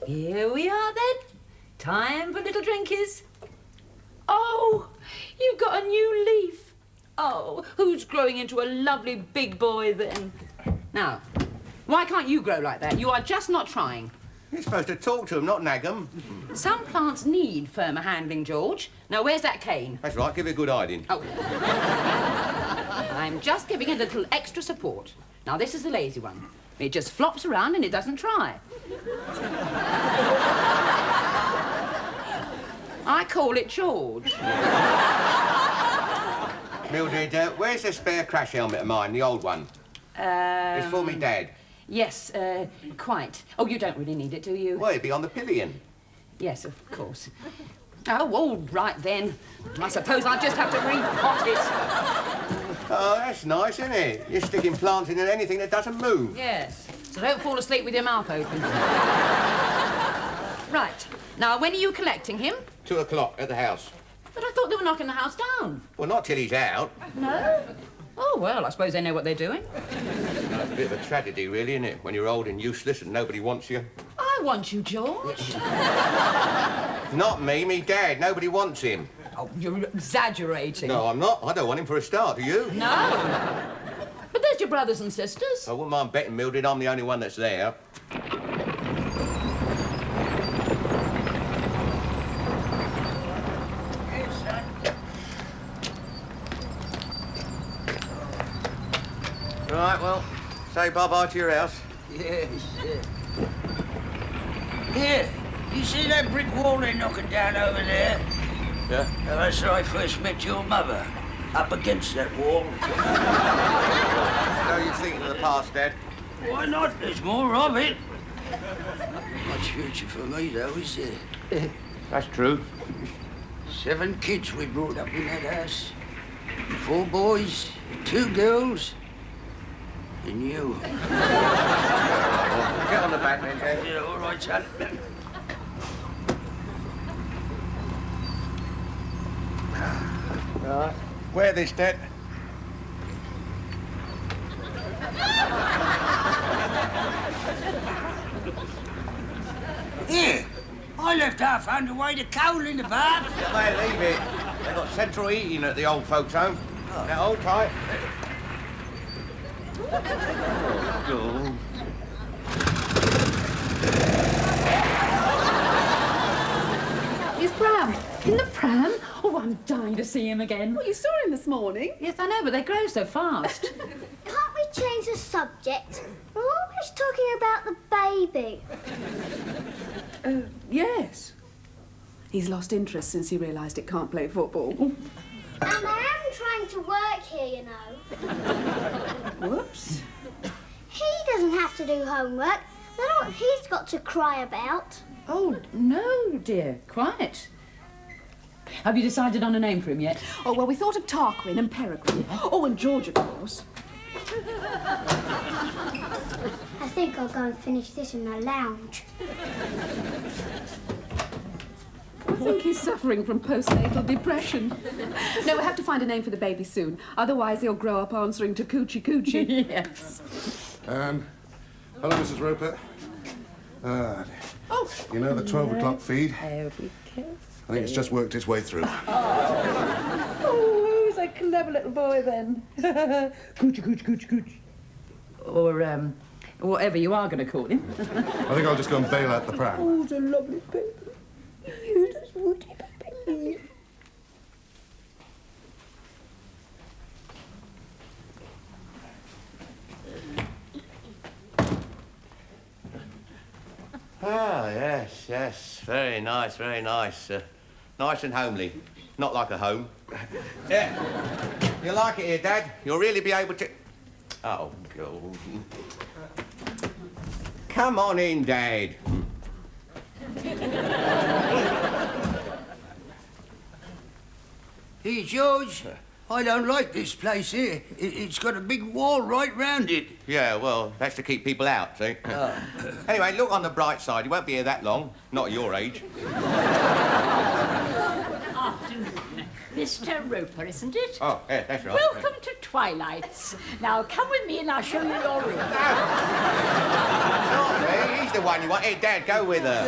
Here we are, then. Time for little drinkies. Oh, you've got a new leaf. Oh, who's growing into a lovely big boy, then? Now, why can't you grow like that? You are just not trying. You're supposed to talk to them, not nag them. Some plants need firmer handling, George. Now, where's that cane? That's right, give it a good hiding. Oh. I'm just giving it a little extra support. Now, this is the lazy one. It just flops around and it doesn't try. I call it George. Mildred, where's the spare crash helmet of mine, the old one? It's for me dad. Yes, quite. Oh, you don't really need it, do you? Well, it'd be on the pillion. Yes, of course. Oh, all right, then. I suppose I'll just have to repot it. Oh, that's nice, isn't it? You're sticking plants in anything that doesn't move. Yes. So don't fall asleep with your mouth open. Right. Now, when are you collecting him? 2 o'clock at the house. But I thought they were knocking the house down. Well, not till he's out. No? Oh, well, I suppose they know what they're doing. That's a bit of a tragedy, really, isn't it? When you're old and useless and nobody wants you. I want you, George. Not me dad. Nobody wants him. Oh, you're exaggerating. No, I'm not. I don't want him for a start, do you? No. But there's your brothers and sisters. I wouldn't mind betting, Mildred, I'm the only one that's there. Right, well, say bye-bye to your house. Yes, Here, you see that brick wall they're knocking down over there? Yeah? Now, that's where I first met your mother, up against that wall. No, you're thinking of the past, Dad. Why not? There's more of it. Much future for me, though, is there? That's true. 7 kids we brought up in that house. 4 boys, 2 girls, and you. Get on the back then, Dad. Yeah, all right, son. Right. Wear this, Dad. Here, I left half underway to coal in the bath. They leave it. They've got central heating at the old folks' home. Oh. Now, hold tight. Oh. Is Bram in the pram? Oh, I'm dying to see him again. Well, you saw him this morning. Yes, I know, but they grow so fast. Can't we change the subject? We're always talking about the baby. Yes. He's lost interest since he realised it can't play football. And I am trying to work here, you know. Whoops. He doesn't have to do homework. They're not what he's got to cry about. Oh, no, dear. Quite. Have you decided on a name for him yet? Oh, well, we thought of Tarquin and Peregrine. Oh, and George, of course. I think I'll go and finish this in the lounge. I think he's suffering from postnatal depression. No, we'll have to find a name for the baby soon. Otherwise, he'll grow up answering to Coochie Coochie. Yes. Hello, Mrs. Roper. You know the 12 o'clock feed? Oh, be careful. I think it's just worked its way through. Oh, he's a clever little boy, then. Coochie Coochie Coochie Coochie. Or, whatever you are going to call him. I think I'll just go and bail out the pram. Oh, he's a lovely baby. He's a woody baby. yes. Very nice, very nice. Nice and homely. Not like a home. Yeah. You like it here, Dad? You'll really be able to... Oh, God. Come on in, Dad. Here, George. I don't like this place here. It's got a big wall right round it. Yeah, well, that's to keep people out, see? Anyway, look on the bright side. You won't be here that long. Not at your age. Afternoon. Mr. Roper, isn't it? Oh, yeah, that's right. Welcome to Twilight's. Now, come with me and I'll show you your room. Not me. He's the one you want. Here, Dad, go with her.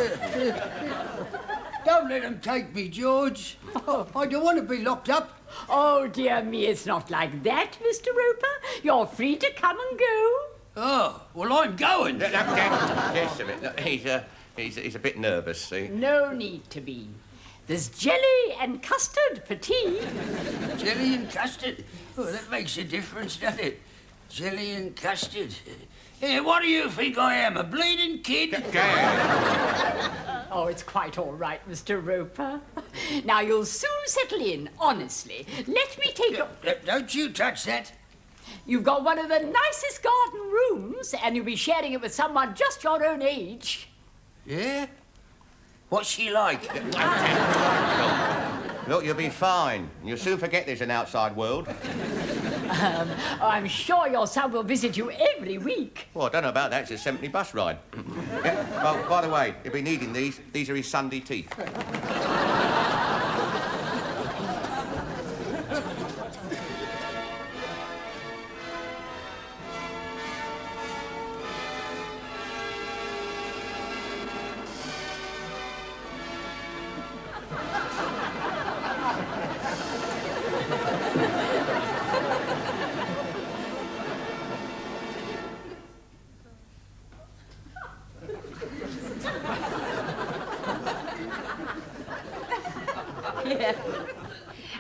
Don't let them take me, George. I don't want to be locked up. Oh, dear me, it's not like that, Mr. Roper. You're free to come and go. Oh, well, I'm going. No, Dad, just a minute. No, he's a bit nervous, see? No need to be. There's jelly and custard for tea. Jelly and custard? Oh, that makes a difference, doesn't it? Jelly and custard. Hey, what do you think I am, a bleeding kid? Dad. Oh, it's quite all right, Mr. Roper. Now, you'll soon settle in, honestly. Let me take your... Don't you touch that. You've got one of the nicest garden rooms, and you'll be sharing it with someone just your own age. Yeah? What's she like? Look, you'll be fine. You'll soon forget there's an outside world. I'm sure your son will visit you every week. Well, I don't know about that. It's a 70 bus ride. Yeah. Well, by the way, he'll be needing these. These are his Sunday teeth. Yeah.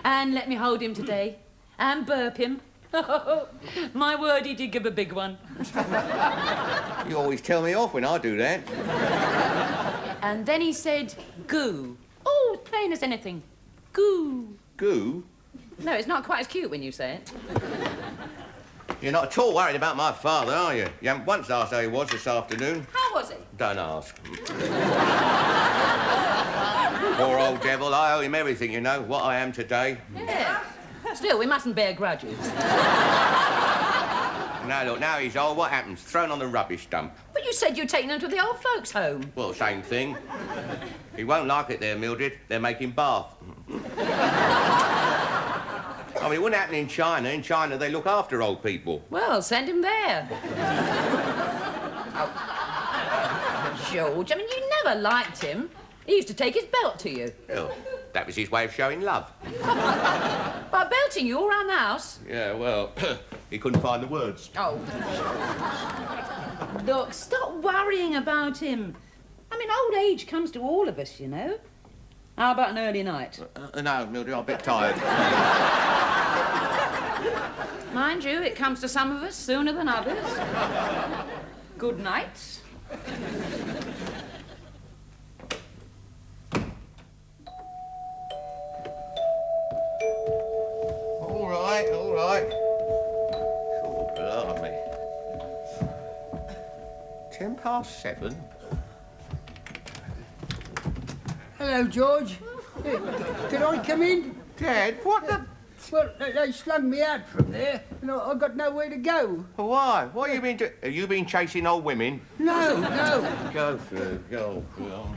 And let me hold him today. And burp him. My word, he did give a big one. You always tell me off when I do that. And then he said, goo. Oh, plain as anything. Goo. Goo? No, it's not quite as cute when you say it. You're not at all worried about my father, are you? You haven't once asked how he was this afternoon. How was he? Don't ask. Poor old devil. I owe him everything, you know, what I am today. Yeah. Still, we mustn't bear grudges. Now, look, now he's old, what happens? Thrown on the rubbish dump. But you said you'd taken him to the old folks' home. Well, same thing. He won't like it there, Mildred. They're making Bath. I mean, it wouldn't happen in China. In China, they look after old people. Well, send him there. Oh. George, I mean, you never liked him. He used to take his belt to you. Well, that was his way of showing love. By belting you all round the house? Yeah, well, he couldn't find the words. Oh. Look, stop worrying about him. I mean, old age comes to all of us, you know. How about an early night? No, Mildred, I'm a bit tired. Mind you, it comes to some of us sooner than others. Good night. All right, all right. Oh, blimey. 7:10? Hello, George. Hey, can I come in? Dad, what the... Well, they slung me out from there, and I've got nowhere to go. Why? What have you been doing? Have you been chasing old women? No, no. Go through, go through.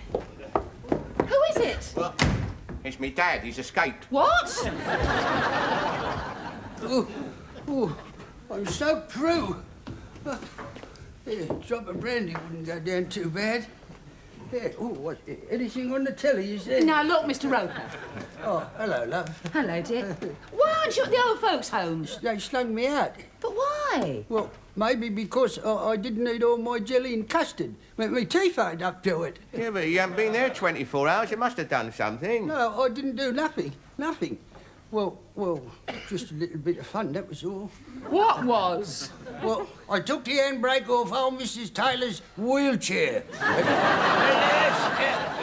Who is it? Well, it's me dad. He's escaped. What? Oh, I'm so through. Here, a drop of brandy wouldn't go down too bad. Here, what, anything on the telly, is there? Now, look, Mr. Roper. Oh, hello, love. Hello, dear. Why aren't you at the old folks' home? They slung me out. But why? Well, maybe because I didn't eat all my jelly and custard. My teeth ain't up to it. Yeah, but you haven't been there 24 hours. You must have done something. No, I didn't do nothing. Nothing. Well, just a little bit of fun, that was all. What was? Well, I took the handbrake off old Mrs. Taylor's wheelchair. And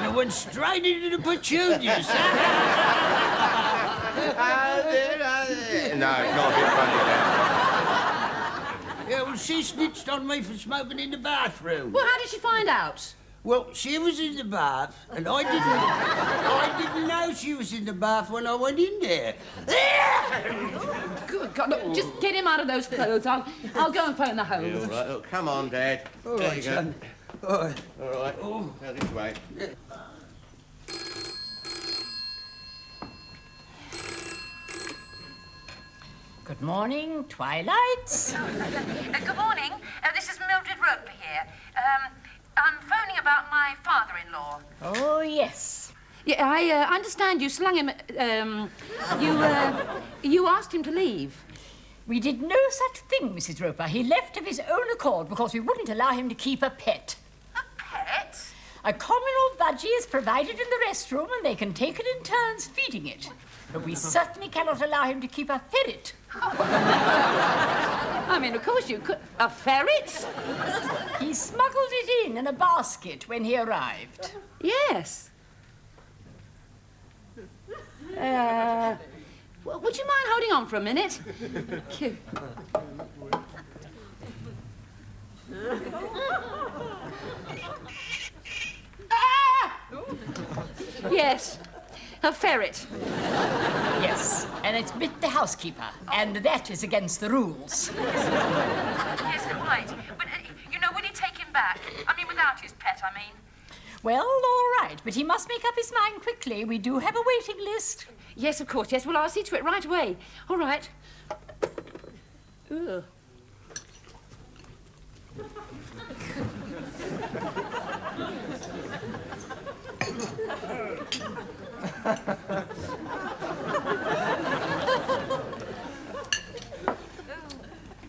I went straight into the petunias. No, it's not a bit funny, Dad. Yeah, well, she snitched on me for smoking in the bathroom. Well, how did she find out? Well, she was in the bath, and I didn't know she was in the bath when I went in there. Good God, look, just get him out of those clothes. I'll go and phone the home. Yeah, all right, look, come on, Dad. All There right, you go. son. All right. All right. Go this way. Good morning, Twilights. Good morning. This is Mildred Roper here. I'm phoning about my father-in-law. Oh, yes. Yeah, I understand you slung him. You asked him to leave. We did no such thing, Mrs. Roper. He left of his own accord because we wouldn't allow him to keep a pet. A pet? A common old budgie is provided in the restroom and they can take it in turns feeding it. But we certainly cannot allow him to keep a ferret. I mean, of course you could. A ferret? He smuggled it in a basket when he arrived. Yes. Well, would you mind holding on for a minute? Thank you. Yes, a ferret. Yes, and it's bit the housekeeper, and that is against the rules. Yes, quite. But, will he take him back? I mean, without his pet, I mean. Well, all right, but he must make up his mind quickly. We do have a waiting list. Yes, of course, yes. Well, I'll see to it right away. All right. Ugh.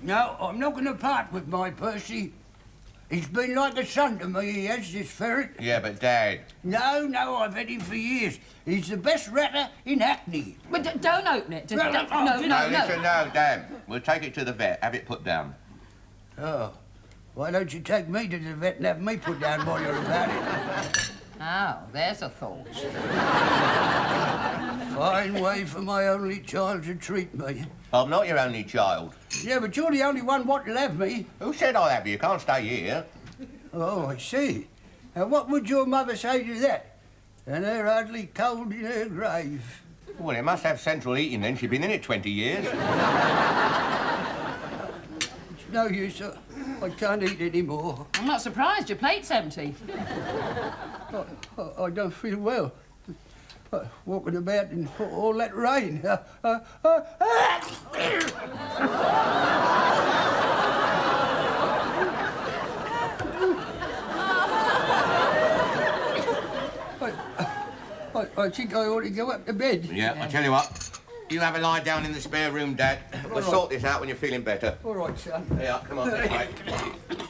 No, I'm not going to part with my Percy. He's been like a son to me, he has, this ferret. Yeah, but Dad. No, I've had him for years. He's the best ratter in Hackney. But don't open it. No, No. Listen, no, Dad. We'll take it to the vet. Have it put down. Oh, why don't you take me to the vet and have me put down while you're about it? Oh, there's a thought. Fine way for my only child to treat me. I'm not your only child. Yeah, but you're the only one what'll have me. Who said I'll have you? You can't stay here. Oh, I see. Now, what would your mother say to that? And her hardly cold in her grave. Well, it must have central heating then. She's been in it 20 years. It's no use, sir. I can't eat any more. I'm not surprised. Your plate's empty. I don't feel well. Walking about in all that rain. I think I ought to go up to bed. Yeah, I'll tell you what. You have a lie down in the spare room, Dad. We'll sort this out when you're feeling better. All right, son. Yeah, come on, this way.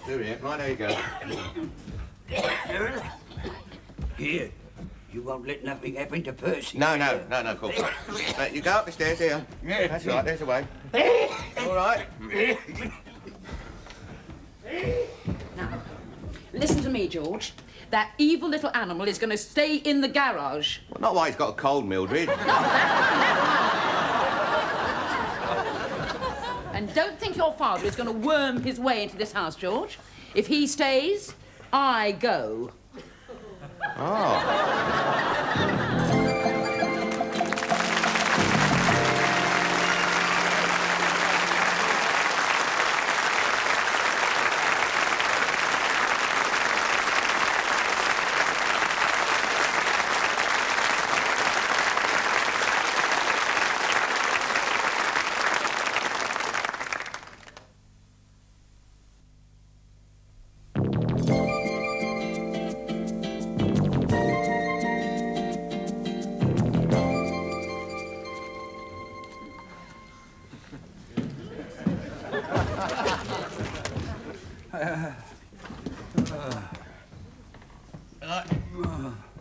Do it. Right, there you go. Here. You won't let nothing happen to Percy. No, of course not. Right, you go up the stairs here. Yeah. That's right, there's the way. All right. Now, listen to me, George. That evil little animal is going to stay in the garage. Well, not why he's got a cold, Mildred. And don't think your father is going to worm his way into this house, George. If he stays, I go. Oh.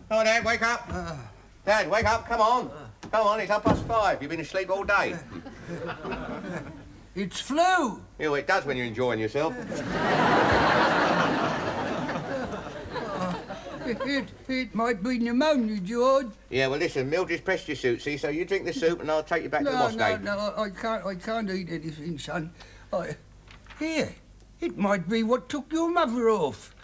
Oh, Dad, wake up. Dad, wake up, come on. Go on, it's 5:30. You've been asleep all day. It's flu. Yeah, well, it does when you're enjoying yourself. It might be pneumonia, George. Yeah, well, listen, Mildred's pressed your suit, see, so you drink the soup and I'll take you back to the wash gate. No, I can't eat anything, son. Here, it might be what took your mother off.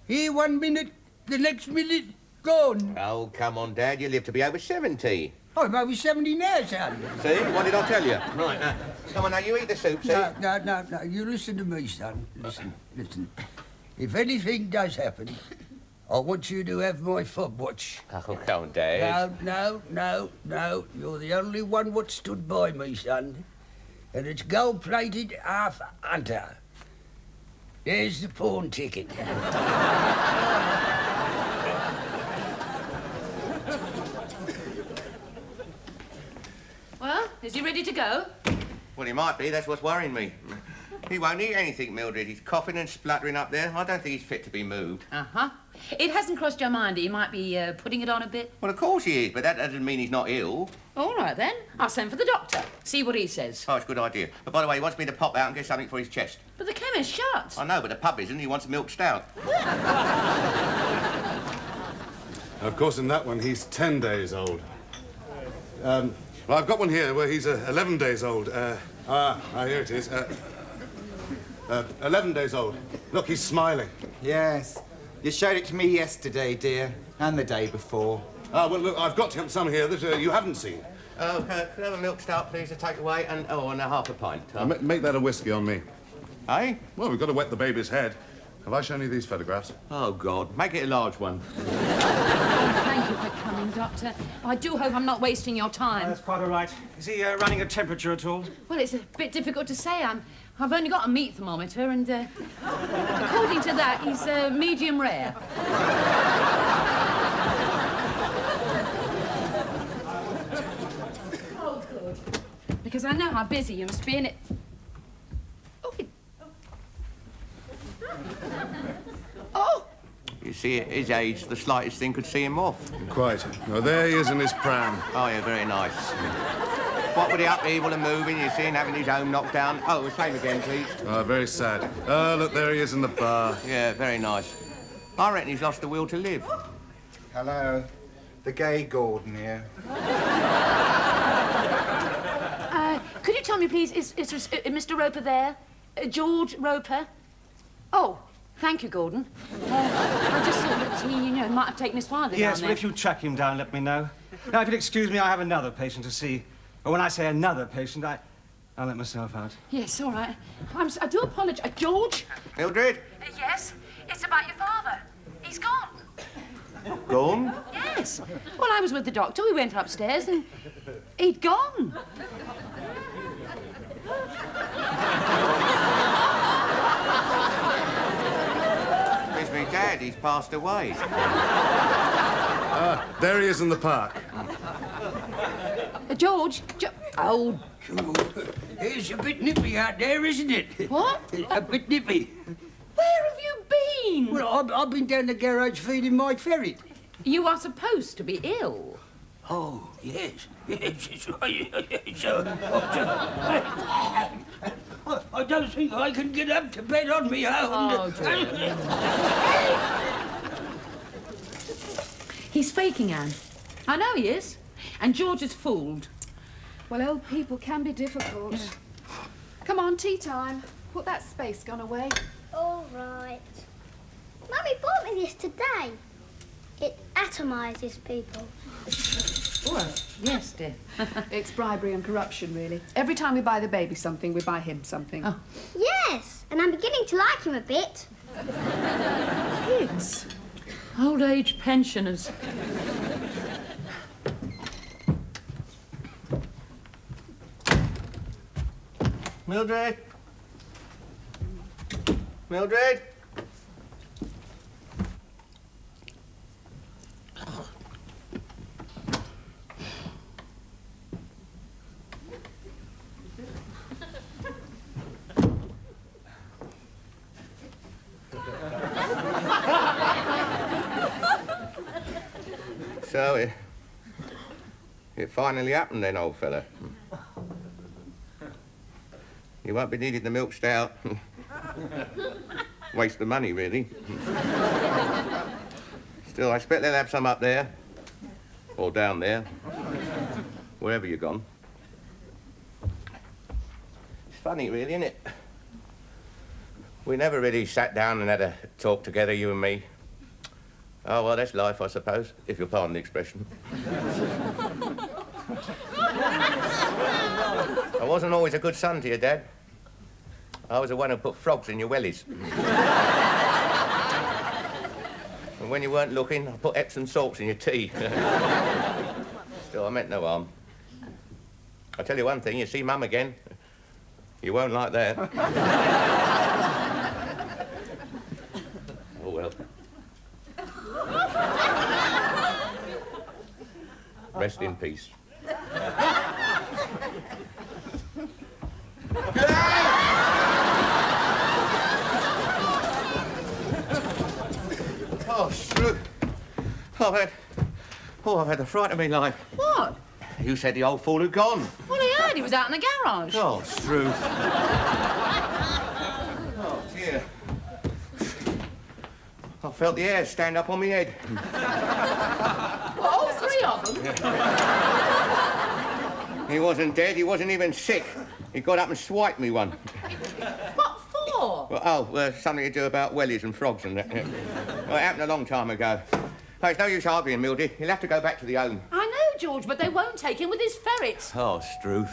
Here 1 minute, the next minute, gone. Oh, come on, Dad, you live to be over 70. I'm over 70 now, son. See, what did I tell you? Right, now, come on, now, you eat the soup, see? No, you listen to me, son. Listen. If anything does happen, I want you to have my fob watch. Oh, come on, Dad. No. You're the only one what stood by me, son. And it's gold-plated half hunter. There's the pawn ticket. Well, is he ready to go? Well, he might be. That's what's worrying me. He won't eat anything, Mildred. He's coughing and spluttering up there. I don't think he's fit to be moved. Uh-huh. It hasn't crossed your mind that he might be putting it on a bit? Well, of course he is, but that doesn't mean he's not ill. All right, then. I'll send for the doctor. See what he says. Oh, it's a good idea. But, by the way, he wants me to pop out and get something for his chest. But the chemist's shut. I know, but the pub isn't. He wants milk stout. Of course, in that one, he's 10 days old. Well, I've got one here where he's 11 days old. Here it is. 11 days old. Look, he's smiling. Yes. You showed it to me yesterday, dear, and the day before. Well, look, I've got some here that you haven't seen. Oh, could I have a milk stout, please, to take away? And a half a pint. Make that a whiskey on me. Eh? Well, we've got to wet the baby's head. Have I shown you these photographs? Oh, God. Make it a large one. Thank you for coming, Doctor. I do hope I'm not wasting your time. That's quite all right. Is he running a temperature at all? Well, it's a bit difficult to say. I've only got a meat thermometer, and according to that, he's medium rare. Oh, good. Because I know how busy you must be, and it... Oh! You see, at his age, the slightest thing could see him off. Quite. Well, there he is in his pram. Oh, yeah, very nice. What with the upheaval and moving, you see, and having his home knocked down. Oh, the same again, please. Oh, very sad. Oh, look, there he is in the bar. Yeah, very nice. I reckon he's lost the will to live. Hello. The gay Gordon here. Could you tell me, please, is Mr. Roper there? George Roper? Oh, thank you, Gordon. I just thought that he, might have taken his father down Yes, there. well, if you track him down, let me know. Now, if you'll excuse me, I have another patient to see. But when I say another patient, I'll let myself out. Yes, all right. I do apologise. George? Mildred? Yes, it's about your father. He's gone. Gone? Yes. Well, I was with the doctor. We went upstairs and he'd gone. It's me dad. He's passed away. There he is in the park. George? Oh. It's a bit nippy out there, isn't it? What? A bit nippy. Where have you been? Well, I've been down the garage feeding my ferret. You are supposed to be ill. Oh, yes. It's I don't think I can get up to bed on me own. Oh, He's faking, Anne. I know he is. And George is fooled. Well, old people can be difficult. Yeah. Come on, tea time. Put that space gun away. All right. Mummy bought me this today. It atomises people. Well, yes, dear. It's bribery and corruption, really. Every time we buy the baby something, we buy him something. Oh. Yes, and I'm beginning to like him a bit. Kids. Old age pensioners. Mildred? Mildred? So, It finally happened then, old fella. You won't be needing the milk stout. Waste of money, really. Still, I expect they'll have some up there. Or down there. Wherever you're gone. It's funny, really, isn't it? We never really sat down and had a talk together, you and me. Oh, well, that's life, I suppose, if you'll pardon the expression. I wasn't always a good son to you, Dad. I was the one who put frogs in your wellies. And when you weren't looking, I put Epsom salts in your tea. Still, I meant no harm. I'll tell you one thing, you see Mum again, you won't like that. Oh, well. Rest in peace. Oh, Struth. I've had the fright of my life. What? You said the old fool had gone. Well, he had. He was out in the garage. Oh, Struth. Oh, dear. I felt the hair stand up on my head. What, all three of them? He wasn't dead, he wasn't even sick. He got up and swiped me one. What for? Well, something to do about wellies and frogs and that. Well, it happened a long time ago. Oh, it's no use arguing, Mildred. He'll have to go back to the home. I know, George, but they won't take him with his ferret. Oh, Struth.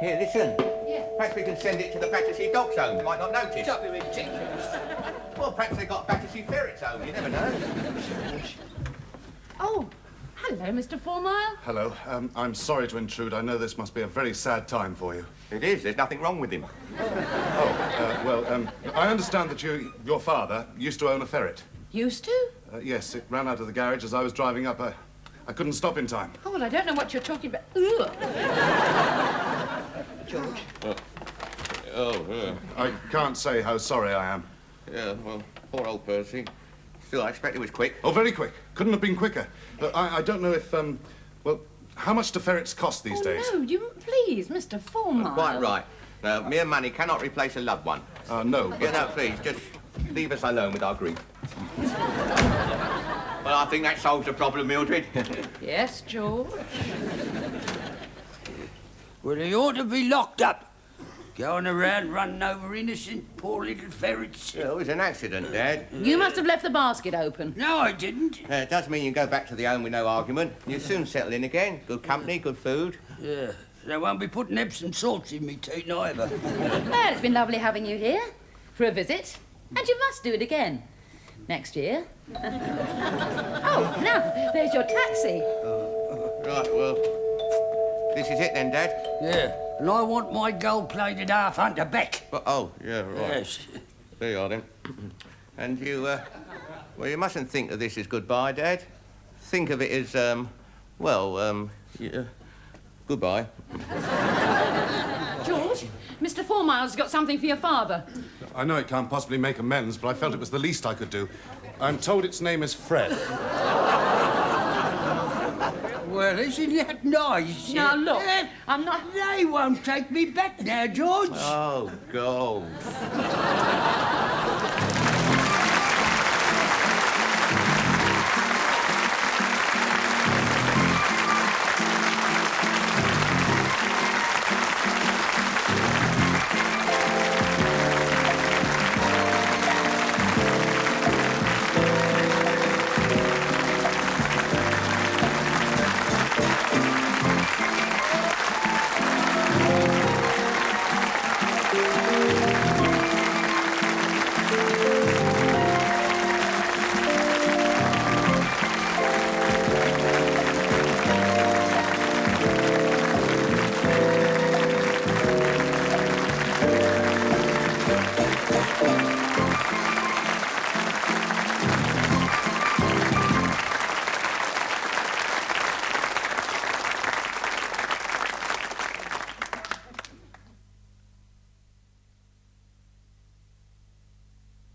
Here, listen. Yeah. Perhaps we can send it to the Battersea Dogs Home. You might not notice. Don't be ridiculous. Well, perhaps they got Battersea Ferrets Home. You never know. Oh, hello, Mr. Fourmile. Hello. I'm sorry to intrude. I know this must be a very sad time for you. It is. There's nothing wrong with him. I understand that your father used to own a ferret. Used to? Yes, it ran out of the garage as I was driving up. I couldn't stop in time. Oh, well, I don't know what you're talking about. Ugh. George. I can't say how sorry I am. Yeah, well, poor old Percy. Still, I expect it was quick. Oh, very quick. Couldn't have been quicker. But I don't know if, how much do ferrets cost these days? No, please, Mr. Fourmile. Quite right. Mere money cannot replace a loved one. No. Yeah, no, please, just leave us alone with our grief. Well, I think that solves the problem, Mildred. Yes, George? Well, they ought to be locked up. Going around running over innocent poor little ferrets. Yeah, it was an accident, Dad. You must have left the basket open. No, I didn't. It does mean you can go back to the home with no argument. You'll soon settle in again. Good company, good food. Yeah, they won't be putting Epsom salts in me tea neither. Well, it's been lovely having you here for a visit. And you must do it again. Next year. Oh, now, there's your taxi. Right, well, this is it then, Dad? Yeah, and I want my gold-plated half-hunter back. Oh, yeah, right. Yes. There you are, then. And you, well, you mustn't think of this as goodbye, Dad. Think of it as, goodbye. George, Mr. Fourmile's got something for your father. I know it can't possibly make amends, but I felt it was the least I could do. I'm told its name is Fred. Well, isn't that nice? Now, look, I'm not... They won't take me back now, George. Oh, God.